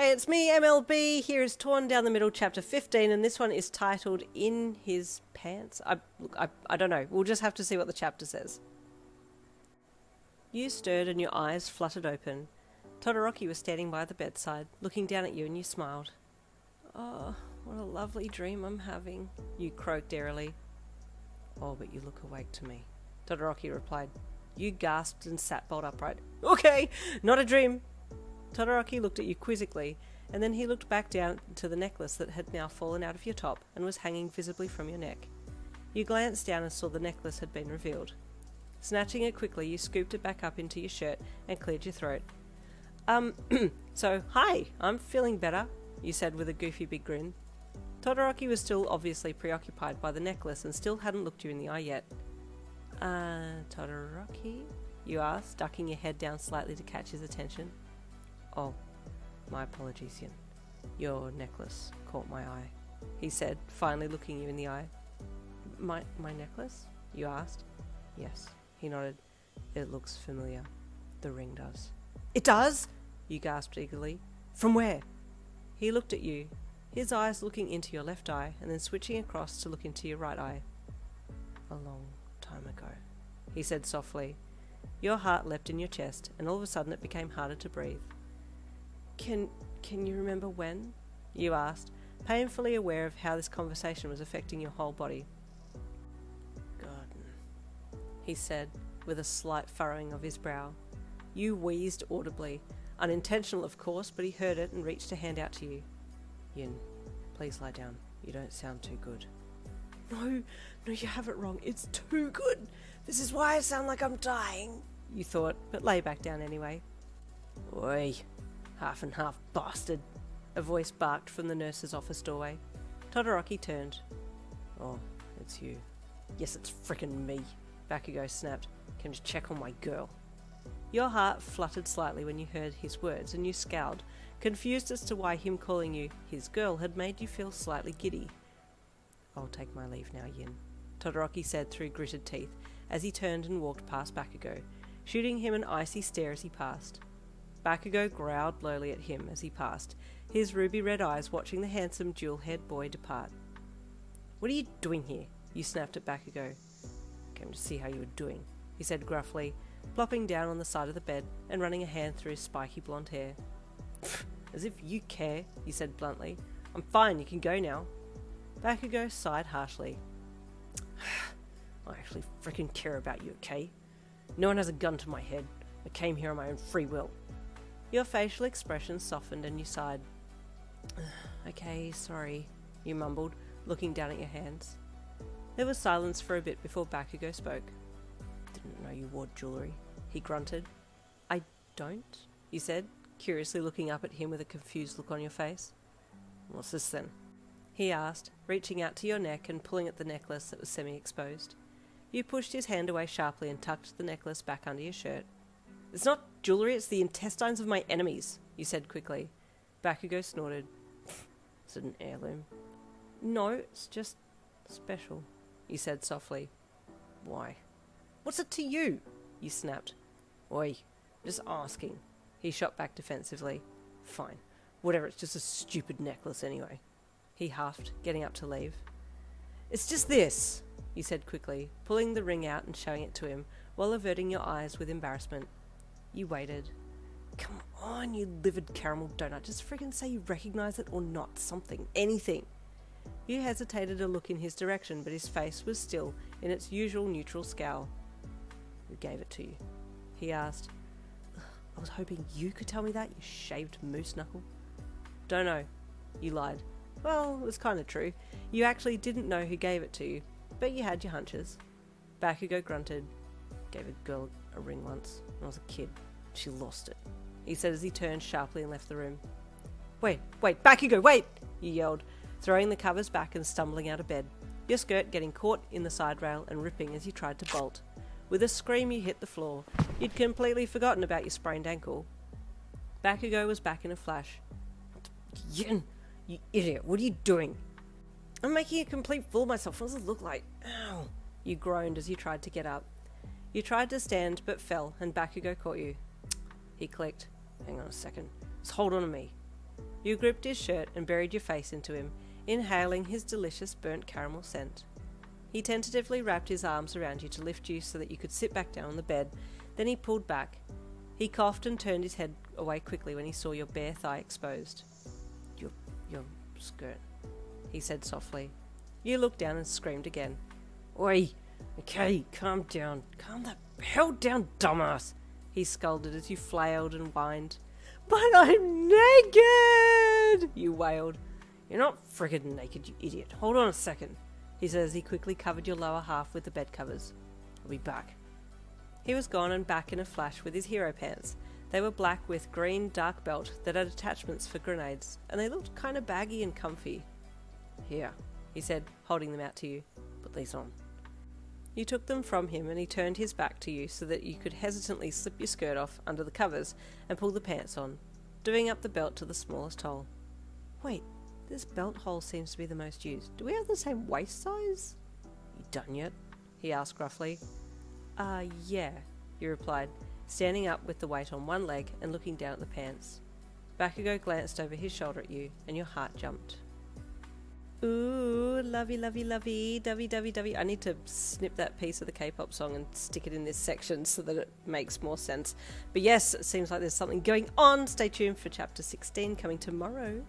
Hey, it's me, MLB. Here is Torn Down the Middle, Chapter 15, and this one is titled In His Pants. I don't know. We'll just have to see what the chapter says. You stirred and your eyes fluttered open. Todoroki was standing by the bedside, looking down at you, and you smiled. Oh, what a lovely dream I'm having, you croaked airily. Oh, but you look awake to me, Todoroki replied. You gasped and sat bolt upright. Okay, not a dream. Todoroki looked at you quizzically, and then he looked back down to the necklace that had now fallen out of your top and was hanging visibly from your neck. You glanced down and saw the necklace had been revealed. Snatching it quickly, you scooped it back up into your shirt and cleared your throat. So, hi, I'm feeling better, you said with a goofy big grin. Todoroki was still obviously preoccupied by the necklace and still hadn't looked you in the eye yet. Todoroki? You asked, ducking your head down slightly to catch his attention. Oh, my apologies, Yin. Your necklace caught my eye, he said, finally looking you in the eye. My necklace? You asked. Yes, he nodded. It looks familiar. The ring does. It does? You gasped eagerly. From where? He looked at you, his eyes looking into your left eye and then switching across to look into your right eye. A long time ago, he said softly. Your heart leapt in your chest, and all of a sudden it became harder to breathe. Can you remember when? You asked, painfully aware of how this conversation was affecting your whole body. Garden, he said, with a slight furrowing of his brow. You wheezed audibly, unintentional of course, but he heard it and reached a hand out to you. Yin, please lie down. You don't sound too good. No, you have it wrong. It's too good. This is why I sound like I'm dying, you thought, but lay back down anyway. Oi, half and half bastard, a voice barked from the nurse's office doorway. Todoroki turned. Oh, it's you. Yes, it's frickin' me, Bakugou snapped. Came to check on my girl. Your heart fluttered slightly when you heard his words, and you scowled, confused as to why him calling you his girl had made you feel slightly giddy. I'll take my leave now, Yin, Todoroki said through gritted teeth, as he turned and walked past Bakugou, shooting him an icy stare as he passed. Bakugou growled lowly at him as he passed, his ruby-red eyes watching the handsome dual-haired boy depart. What are you doing here? You snapped at Bakugou. Came to see how you were doing, he said gruffly, plopping down on the side of the bed and running a hand through his spiky blonde hair. As if you care, he said bluntly. I'm fine, you can go now. Bakugou sighed harshly. I actually frickin' care about you, okay? No one has a gun to my head. I came here on my own free will. Your facial expression softened and you sighed. Okay, sorry, you mumbled, looking down at your hands. There was silence for a bit before Bakugou spoke. Didn't know you wore jewellery, he grunted. I don't, you said, curiously looking up at him with a confused look on your face. What's this then? He asked, reaching out to your neck and pulling at the necklace that was semi-exposed. You pushed his hand away sharply and tucked the necklace back under your shirt. It's not jewellery, it's the intestines of my enemies, you said quickly. Bakugou snorted. Is it an heirloom? No, it's just special, you said softly. Why? What's it to you? You snapped. Oi, just asking. He shot back defensively. Fine, whatever, it's just a stupid necklace anyway. He huffed, getting up to leave. It's just this, you said quickly, pulling the ring out and showing it to him, while averting your eyes with embarrassment. You waited. Come on, you livid caramel donut, just friggin' say you recognise it or not, something, anything. You hesitated to look in his direction, but his face was still in its usual neutral scowl. Who gave it to you? He asked. I was hoping you could tell me that, you shaved moose knuckle. Don't know, you lied. Well, it was kind of true. You actually didn't know who gave it to you, but you had your hunches. Bakugou grunted. Gave a girl a ring once when I was a kid. She lost it, he said as he turned sharply and left the room. Wait, Bakugou, wait! You yelled, throwing the covers back and stumbling out of bed, your skirt getting caught in the side rail and ripping as you tried to bolt. With a scream you hit the floor. You'd completely forgotten about your sprained ankle. Bakugou was back in a flash. Yin, you idiot, what are you doing? I'm making a complete fool of myself. What does it look like? Ow! You groaned as you tried to get up. You tried to stand but fell and Bakugou caught you. He clicked. Hang on a second. Just hold on to me. You gripped his shirt and buried your face into him, inhaling his delicious burnt caramel scent. He tentatively wrapped his arms around you to lift you so that you could sit back down on the bed. Then he pulled back. He coughed and turned his head away quickly when he saw your bare thigh exposed. Your skirt, he said softly. You looked down and screamed again. Oi! Okay, calm down. Calm the hell down, dumbass! He scolded as you flailed and whined. But I'm naked! You wailed. You're not friggin' naked, you idiot. Hold on a second, he said as he quickly covered your lower half with the bed covers. I'll be back. He was gone and back in a flash with his hero pants. They were black with green dark belt that had attachments for grenades, and they looked kind of baggy and comfy. Here, he said, holding them out to you. Put these on. You took them from him and he turned his back to you so that you could hesitantly slip your skirt off under the covers and pull the pants on, doing up the belt to the smallest hole. Wait, this belt hole seems to be the most used. Do we have the same waist size? You done yet? He asked gruffly. Yeah, you replied, standing up with the weight on one leg and looking down at the pants. Bakugou glanced over his shoulder at you and your heart jumped. Ooh, lovey, lovey, lovey, dovey, dovey, dovey. I need to snip that piece of the K-pop song and stick it in this section so that it makes more sense. But yes, it seems like there's something going on. Stay tuned for chapter 16 coming tomorrow.